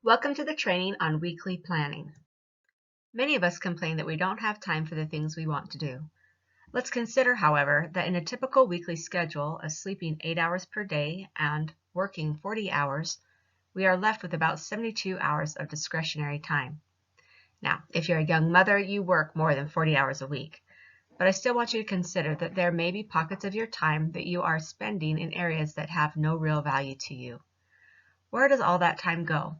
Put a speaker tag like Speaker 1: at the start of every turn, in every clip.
Speaker 1: Welcome to the training on weekly planning. Many of us complain that we don't have time for the things we want to do. Let's consider, however, that in a typical weekly schedule of sleeping 8 hours per day and working 40 hours, we are left with about 72 hours of discretionary time. Now, if you're a young mother, you work more than 40 hours a week. But I still want you to consider that there may be pockets of your time that you are spending in areas that have no real value to you. Where does all that time go?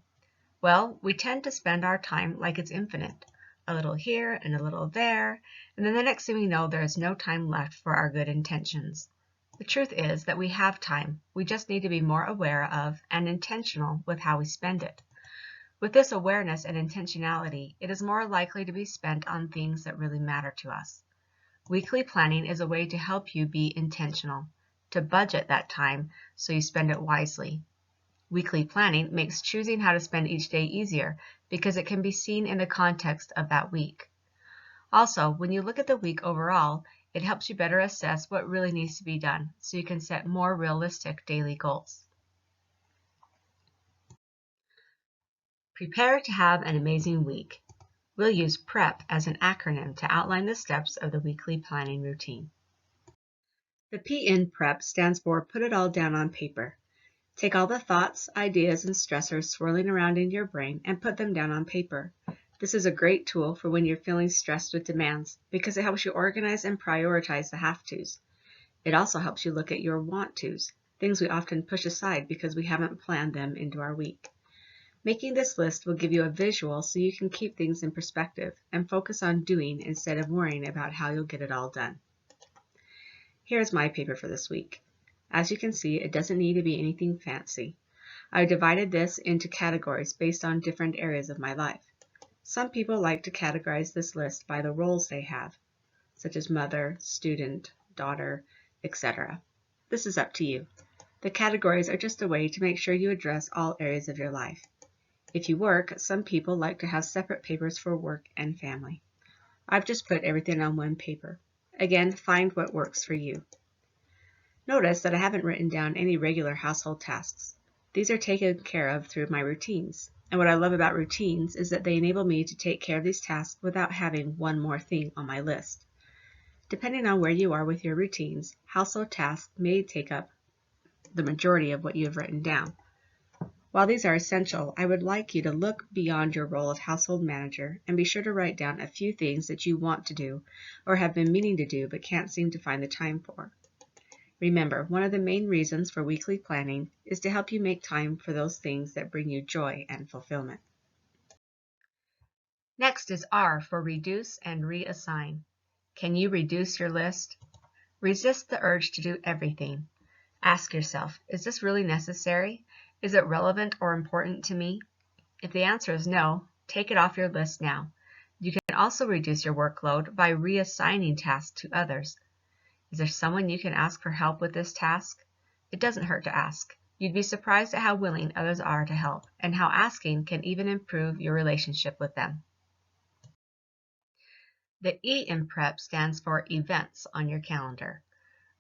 Speaker 1: Well, we tend to spend our time like it's infinite, a little here and a little there, and then the next thing we know, there is no time left for our good intentions. The truth is that we have time. We just need to be more aware of and intentional with how we spend it. With this awareness and intentionality, it is more likely to be spent on things that really matter to us. Weekly planning is a way to help you be intentional, to budget that time so you spend it wisely. Weekly planning makes choosing how to spend each day easier because it can be seen in the context of that week. Also, when you look at the week overall, it helps you better assess what really needs to be done so you can set more realistic daily goals. Prepare to have an amazing week. We'll use P.R.E.P as an acronym to outline the steps of the weekly planning routine. The P in P.R.E.P stands for Put It All Down on Paper. Take all the thoughts, ideas, and stressors swirling around in your brain and put them down on paper. This is a great tool for when you're feeling stressed with demands because it helps you organize and prioritize the have-tos. It also helps you look at your want-tos, things we often push aside because we haven't planned them into our week. Making this list will give you a visual so you can keep things in perspective and focus on doing instead of worrying about how you'll get it all done. Here's my paper for this week. As you can see, it doesn't need to be anything fancy. I divided this into categories based on different areas of my life. Some people like to categorize this list by the roles they have, such as mother, student, daughter, etc. This is up to you. The categories are just a way to make sure you address all areas of your life. If you work, some people like to have separate papers for work and family. I've just put everything on one paper. Again, find what works for you. Notice that I haven't written down any regular household tasks. These are taken care of through my routines. And what I love about routines is that they enable me to take care of these tasks without having one more thing on my list. Depending on where you are with your routines, household tasks may take up the majority of what you have written down. While these are essential, I would like you to look beyond your role of household manager and be sure to write down a few things that you want to do or have been meaning to do but can't seem to find the time for. Remember, one of the main reasons for weekly planning is to help you make time for those things that bring you joy and fulfillment. Next is R for reduce and reassign. Can you reduce your list? Resist the urge to do everything. Ask yourself, is this really necessary? Is it relevant or important to me? If the answer is no, take it off your list now. You can also reduce your workload by reassigning tasks to others. Is there someone you can ask for help with this task? It doesn't hurt to ask. You'd be surprised at how willing others are to help and how asking can even improve your relationship with them. The E in P.R.E.P stands for events on your calendar.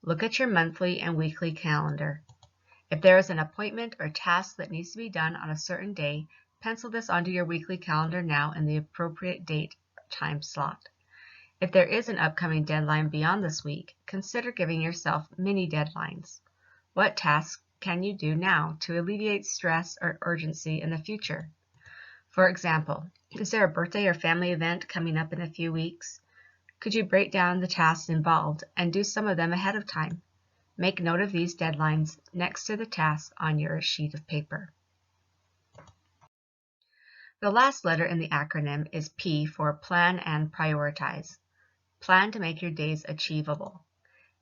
Speaker 1: Look at your monthly and weekly calendar. If there is an appointment or task that needs to be done on a certain day, pencil this onto your weekly calendar now in the appropriate date or time slot. If there is an upcoming deadline beyond this week, consider giving yourself mini deadlines. What tasks can you do now to alleviate stress or urgency in the future? For example, is there a birthday or family event coming up in a few weeks? Could you break down the tasks involved and do some of them ahead of time? Make note of these deadlines next to the task on your sheet of paper. The last letter in the acronym is P for plan and prioritize. Plan to make your days achievable.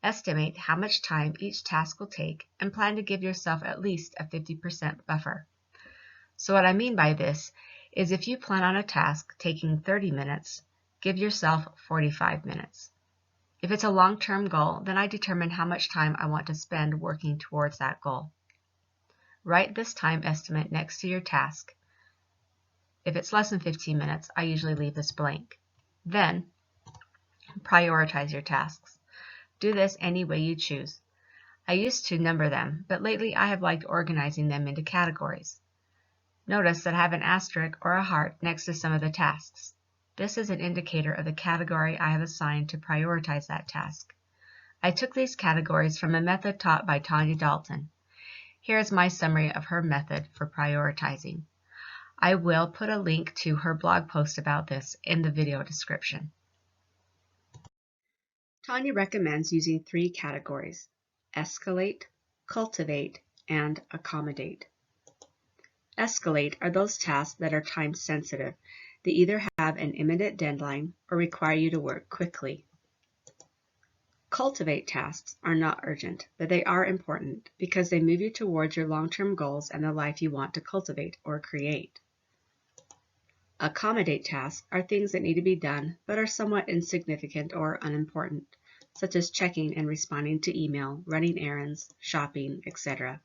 Speaker 1: Estimate how much time each task will take and plan to give yourself at least a 50% buffer. So what I mean by this is if you plan on a task taking 30 minutes, give yourself 45 minutes. If it's a long-term goal, then I determine how much time I want to spend working towards that goal. Write this time estimate next to your task. If it's less than 15 minutes, I usually leave this blank. Then, prioritize your tasks. Do this any way you choose. I used to number them, but lately I have liked organizing them into categories. Notice that I have an asterisk or a heart next to some of the tasks. This is an indicator of the category I have assigned to prioritize that task. I took these categories from a method taught by Tanya Dalton. Here is my summary of her method for prioritizing. I will put a link to her blog post about this in the video description. Tanya recommends using 3 categories: escalate, cultivate, and accommodate. Escalate are those tasks that are time sensitive. They either have an imminent deadline or require you to work quickly. Cultivate tasks are not urgent, but they are important because they move you towards your long-term goals and the life you want to cultivate or create. Accommodate tasks are things that need to be done but are somewhat insignificant or unimportant, such as checking and responding to email, running errands, shopping, etc.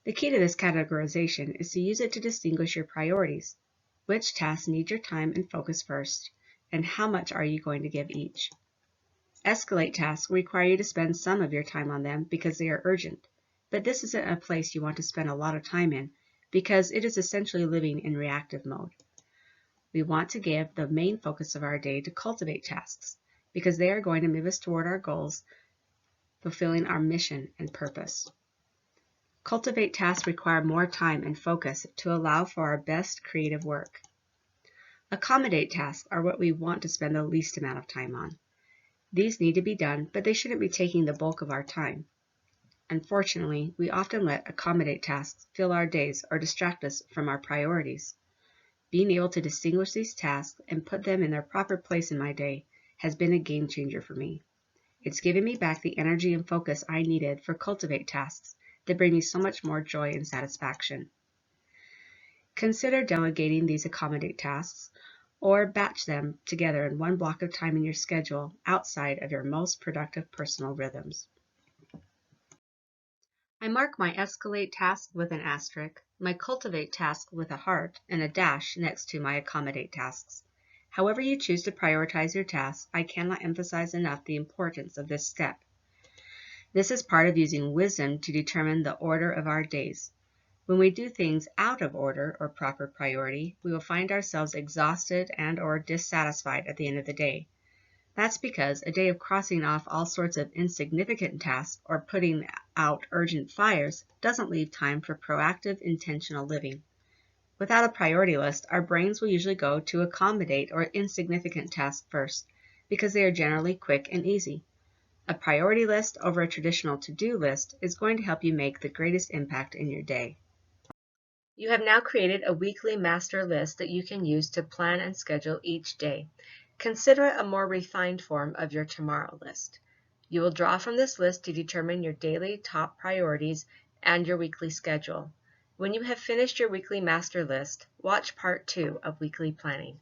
Speaker 1: The key to this categorization is to use it to distinguish your priorities. Which tasks need your time and focus first, and how much are you going to give each? Escalate tasks require you to spend some of your time on them because they are urgent, but this isn't a place you want to spend a lot of time in because it is essentially living in reactive mode. We want to give the main focus of our day to cultivate tasks because they are going to move us toward our goals, fulfilling our mission and purpose. Cultivate tasks require more time and focus to allow for our best creative work. Accommodate tasks are what we want to spend the least amount of time on. These need to be done, but they shouldn't be taking the bulk of our time. Unfortunately, we often let accommodate tasks fill our days or distract us from our priorities. Being able to distinguish these tasks and put them in their proper place in my day has been a game changer for me. It's given me back the energy and focus I needed for cultivate tasks that bring me so much more joy and satisfaction. Consider delegating these accommodate tasks or batch them together in one block of time in your schedule outside of your most productive personal rhythms. I mark my escalate task with an asterisk, my cultivate task with a heart, and a dash next to my accommodate tasks. However you choose to prioritize your tasks, I cannot emphasize enough the importance of this step. This is part of using wisdom to determine the order of our days. When we do things out of order or proper priority, we will find ourselves exhausted and or dissatisfied at the end of the day. That's because a day of crossing off all sorts of insignificant tasks or putting out urgent fires doesn't leave time for proactive, intentional living. Without a priority list, our brains will usually go to accommodate or insignificant tasks first because they are generally quick and easy. A priority list over a traditional to-do list is going to help you make the greatest impact in your day. You have now created a weekly master list that you can use to plan and schedule each day. Consider it a more refined form of your tomorrow list. You will draw from this list to determine your daily top priorities and your weekly schedule. When you have finished your weekly master list, watch part 2 of weekly planning.